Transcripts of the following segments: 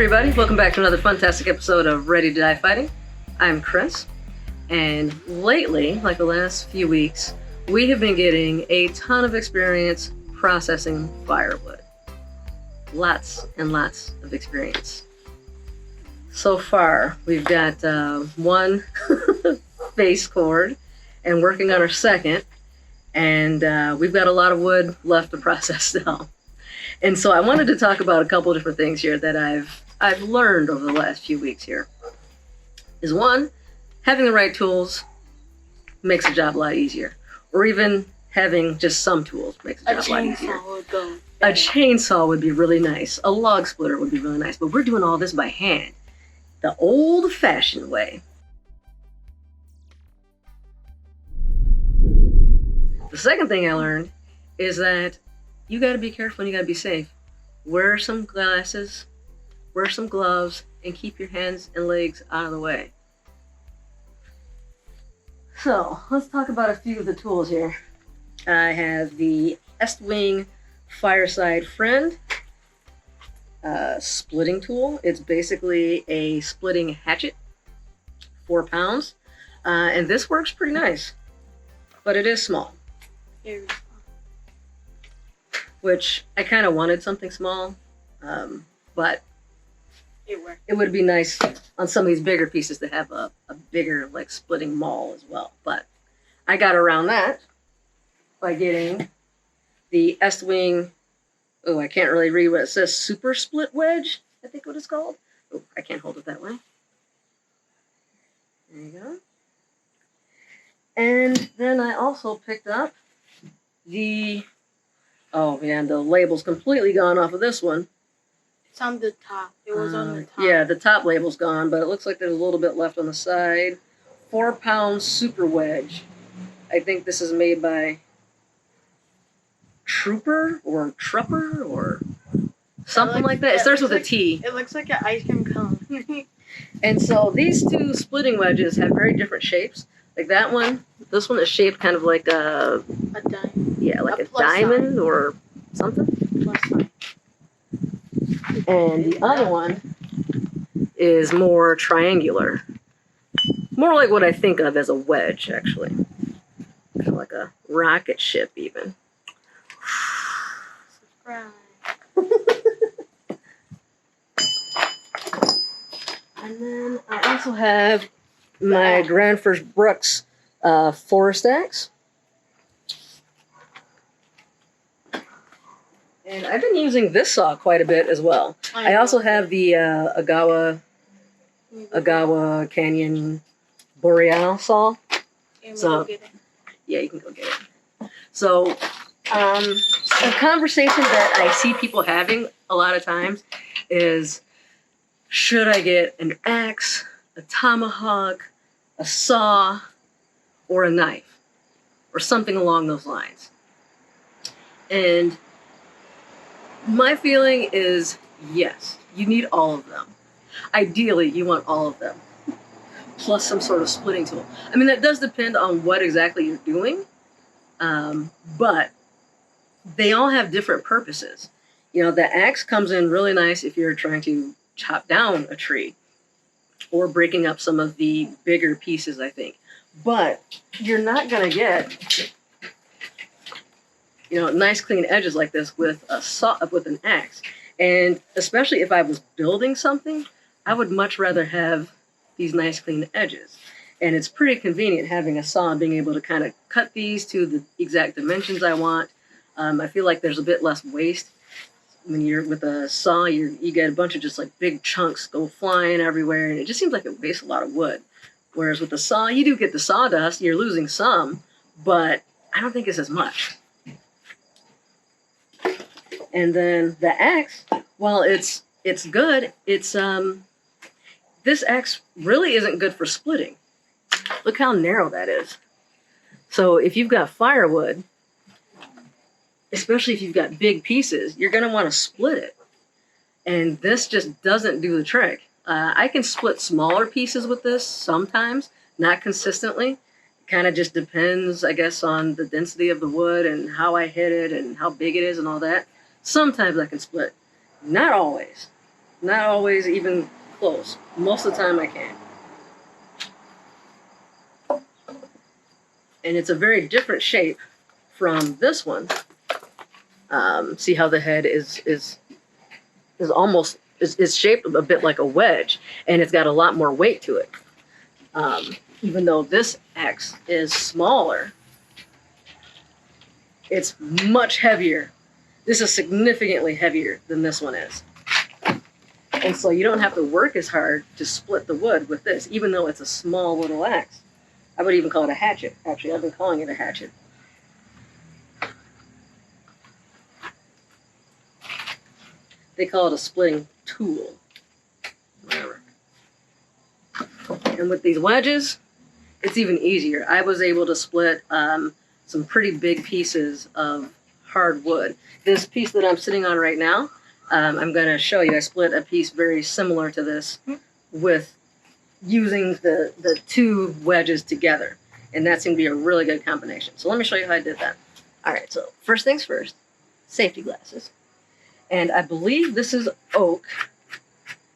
everybody, welcome back to another fantastic episode of Ready to Die Fighting. I'm Chris, and lately, like the last few weeks, we have been getting a ton of experience processing firewood. Lots and lots of experience. So far, we've got one base cord and working on our second, and we've got a lot of wood left to process still. And so I wanted to talk about a couple of different things here that I've learned over the last few weeks here. Is one, having the right tools makes the job a lot easier. Or even having just some tools makes the job a lot easier. A chainsaw would be really nice. A log splitter would be really nice. But we're doing all this by hand. The old-fashioned way. The second thing I learned is that you got to be careful and you got to be safe. Wear some glasses, wear some gloves, and keep your hands and legs out of the way. So, let's talk about a few of the tools here. I have the Estwing Fireside Friend splitting tool. It's basically a splitting hatchet, 4 pounds. And this works pretty nice, but it is small. Which I kind of wanted something small, but it would be nice on some of these bigger pieces to have a bigger like splitting maul as well. But I got around that by getting the Estwing, oh, I can't really read what it says, Super Split Wedge, I think what it's called. Oh, I can't hold it that way. There you go. And then I also picked up the, oh man, the label's completely gone off of this one. It's on the top. It was on the top. Yeah, the top label's gone, but it looks like there's a little bit left on the side. 4 pound super wedge. I think this is made by Trooper or Trupper or something like that. It starts with a T. It looks like an ice cream cone. And so these two splitting wedges have very different shapes. Like that one, this one is shaped kind of like a diamond. Yeah, like a diamond or something. Plus sign. And the other one is more triangular. More like what I think of as a wedge, actually. Kind of like a rocket ship, even. Subscribe. And then I also have my Grand First Brooks forest axe. And I've been using this saw quite a bit as well. I also have the Agawa Canyon Boreal saw. So, yeah, you can go get it. So, a conversation that I see people having a lot of times is, should I get an axe, a tomahawk, a saw, or a knife, or something along those lines? And my feeling is yes, you need all of them. Ideally, you want all of them, plus some sort of splitting tool. I mean, that does depend on what exactly you're doing, but they all have different purposes. You know, the axe comes in really nice if you're trying to chop down a tree or breaking up some of the bigger pieces, I think. But you're not going to get, you know, nice clean edges like this with a saw, with an axe. And especially if I was building something, I would much rather have these nice clean edges. And it's pretty convenient having a saw and being able to kind of cut these to the exact dimensions I want. I feel like there's a bit less waste. When you're with a saw, you get a bunch of just like big chunks go flying everywhere, and it just seems like it wastes a lot of wood. Whereas with the saw, you do get the sawdust, you're losing some, but I don't think it's as much. And then the axe, while it's good, it's this axe really isn't good for splitting. Look how narrow that is. So if you've got firewood, especially if you've got big pieces, you're going to want to split it. And this just doesn't do the trick. I can split smaller pieces with this sometimes, not consistently. Kind of just depends, I guess, on the density of the wood and how I hit it and how big it is and all that. Sometimes I can split. Not always. Not always even close. Most of the time I can. And it's a very different shape from this one. See how the head is almost is shaped a bit like a wedge, and it's got a lot more weight to it. Even though this axe is smaller, it's much heavier. This is significantly heavier than this one is. And so you don't have to work as hard to split the wood with this, even though it's a small little axe. I would even call it a hatchet. Actually, I've been calling it a hatchet. They call it a splitting tool. Whatever. And with these wedges, it's even easier. I was able to split some pretty big pieces of hard wood. This piece that I'm sitting on right now, I'm going to show you. I split a piece very similar to this with using the two wedges together. And that seemed to be a really good combination. So let me show you how I did that. All right, so first things first, safety glasses. And I believe this is oak,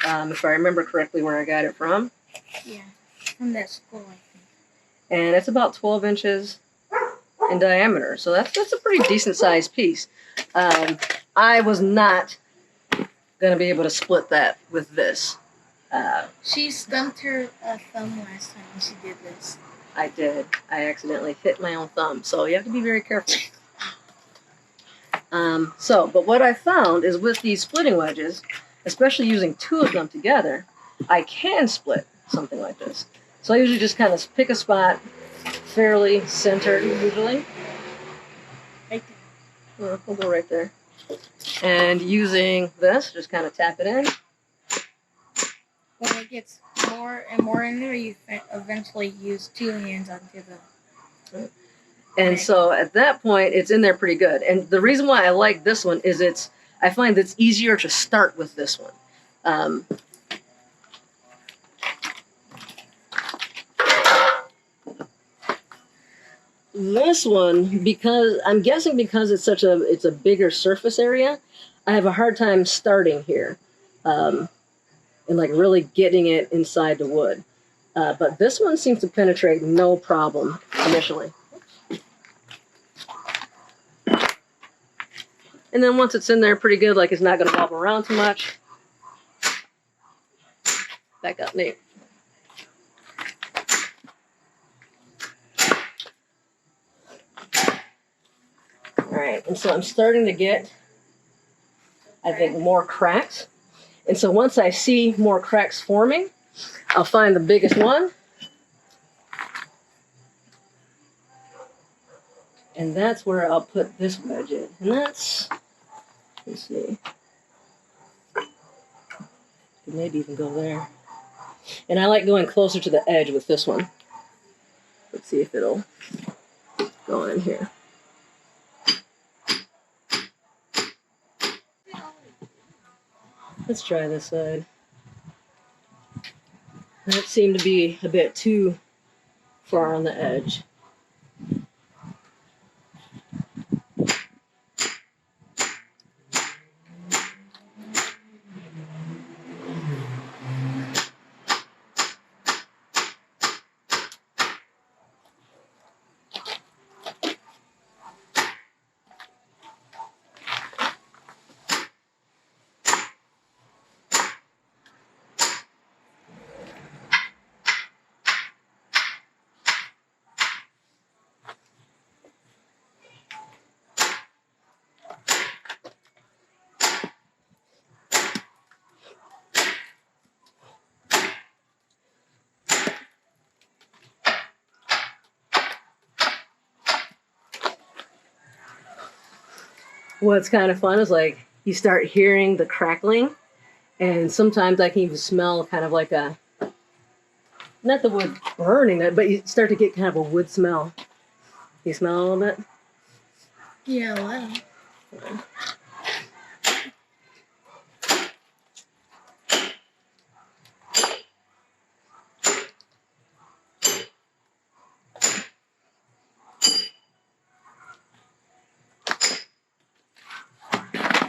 if I remember correctly where I got it from. Yeah, from that school, I think. And it's about 12 inches in diameter. So that's a pretty decent sized piece. I was not going to be able to split that with this. She stumped her thumb last time when she did this. I did. I accidentally hit my own thumb. So you have to be very careful. But what I found is with these splitting wedges, especially using two of them together, I can split something like this. So I usually just kind of pick a spot fairly centered, usually. Right there. Yeah, we'll go right there. And using this, just kind of tap it in. When it gets more and more in there, you eventually use two hands onto the... And so at that point, it's in there pretty good. And the reason why I like this one is I find it's easier to start with this one. This one, because I'm guessing because it's it's a bigger surface area, I have a hard time starting here, and like really getting it inside the wood. But this one seems to penetrate no problem initially. And then once it's in there pretty good, like it's not going to wobble around too much. Back up, Nate. All right, and so I'm starting to get, I think, more cracks. And so once I see more cracks forming, I'll find the biggest one. And that's where I'll put this wedge in. And that's, let's see, could maybe even go there. And I like going closer to the edge with this one. Let's see if it'll go in here. Let's try this side. That seemed to be a bit too far on the edge. What's kind of fun is like you start hearing the crackling, and sometimes I can even smell kind of like not the wood burning, but you start to get kind of a wood smell. You smell a little bit? Yeah, well.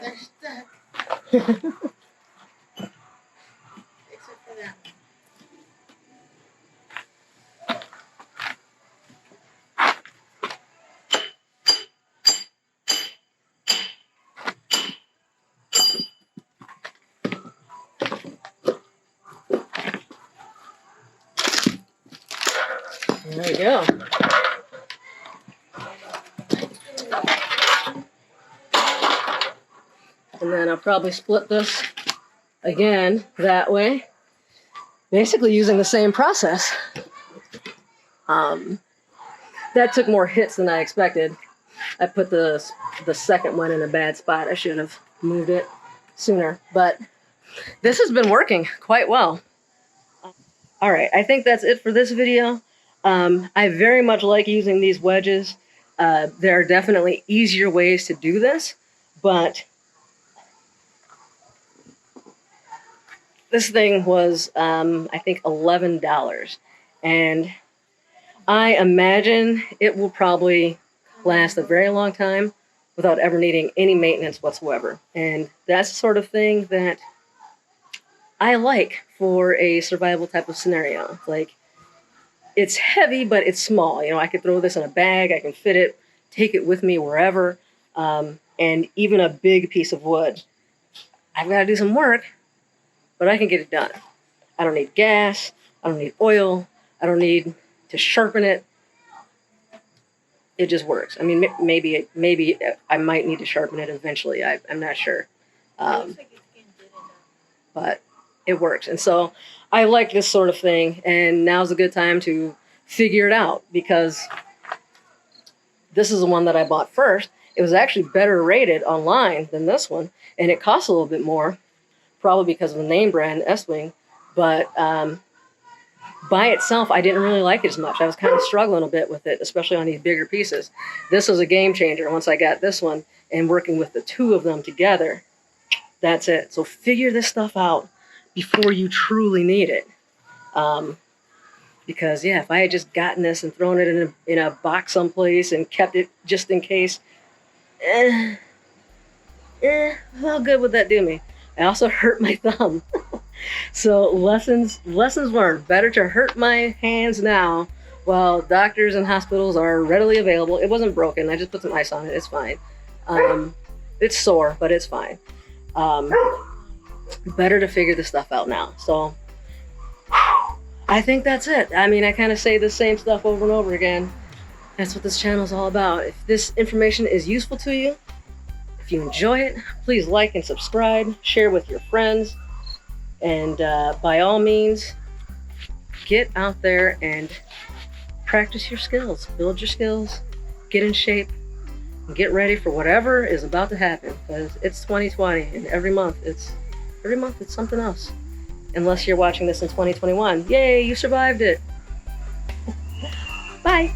They're stuck. There we go. And then I'll probably split this again that way, basically using the same process. That took more hits than I expected. I put the second one in a bad spot. I should have moved it sooner, but this has been working quite well. All right, I think that's it for this video. I very much like using these wedges. There are definitely easier ways to do this, but this thing was, I think, $11. And I imagine it will probably last a very long time without ever needing any maintenance whatsoever. And that's the sort of thing that I like for a survival type of scenario. Like, it's heavy, but it's small. You know, I could throw this in a bag, I can fit it, take it with me wherever, and even a big piece of wood. I've got to do some work, but I can get it done. I don't need gas, I don't need oil, I don't need to sharpen it. It just works. I mean, maybe I might need to sharpen it eventually. I'm not sure. But it works. And so I like this sort of thing, and now's a good time to figure it out, because this is the one that I bought first. It was actually better rated online than this one, and it costs a little bit more, probably because of the name brand, S-Wing, but by itself, I didn't really like it as much. I was kind of struggling a bit with it, especially on these bigger pieces. This was a game changer once I got this one, and working with the two of them together, that's it. So figure this stuff out before you truly need it. Because, yeah, if I had just gotten this and thrown it in a box someplace and kept it just in case, how good would that do me? I also hurt my thumb. So lessons learned. Better to hurt my hands now while doctors and hospitals are readily available. It wasn't broken. I just put some ice on it. It's fine. It's sore, but it's fine. Better to figure this stuff out now. So I think that's it. I mean, I kind of say the same stuff over and over again. That's what this channel is all about. If this information is useful to you, if you enjoy it, please like and subscribe, share with your friends, and by all means, get out there and practice your skills, build your skills, get in shape, and get ready for whatever is about to happen, because it's 2020, and every month it's something else. Unless you're watching this in 2021. Yay, you survived it. Bye.